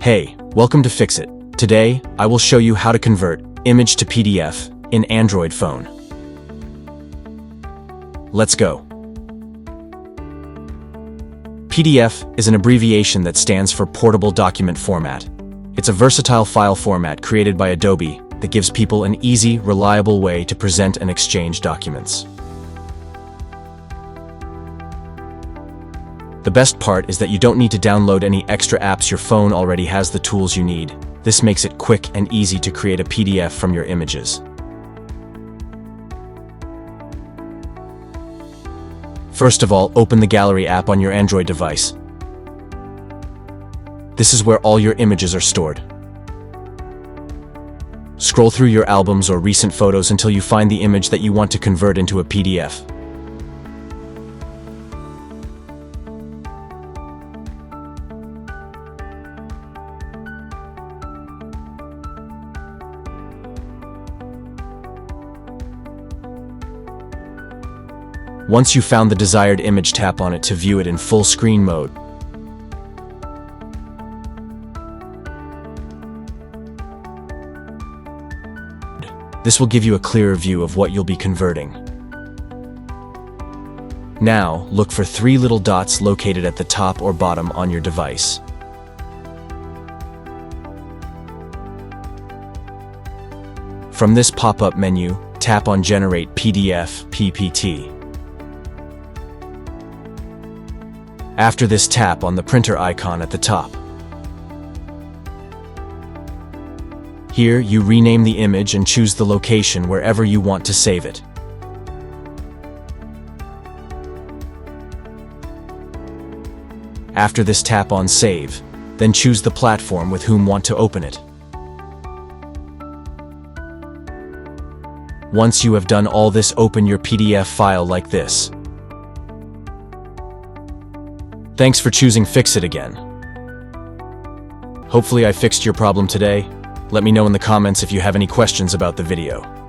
Hey, welcome to Fix-It. Today, I will show you how to convert image to PDF in Android phone. Let's go. PDF is an abbreviation that stands for Portable Document Format. It's a versatile file format created by Adobe that gives people an easy, reliable way to present and exchange documents. The best part is that you don't need to download any extra apps. Your phone already has the tools you need. This makes it quick and easy to create a PDF from your images. First of all, open the Gallery app on your Android device. This is where all your images are stored. Scroll through your albums or recent photos until you find the image that you want to convert into a PDF. Once you found the desired image, tap on it to view it in full screen mode. This will give you a clearer view of what you'll be converting. Now, look for three little dots located at the top or bottom on your device. From this pop-up menu, tap on Generate PDF (PPT). After this, tap on the printer icon at the top. Here, you rename the image and choose the location wherever you want to save it. After this, tap on Save, then choose the platform with whom want to open it. Once you have done all this, open your PDF file like this. Thanks for choosing Fix-It again. Hopefully I fixed your problem today. Let me know in the comments if you have any questions about the video.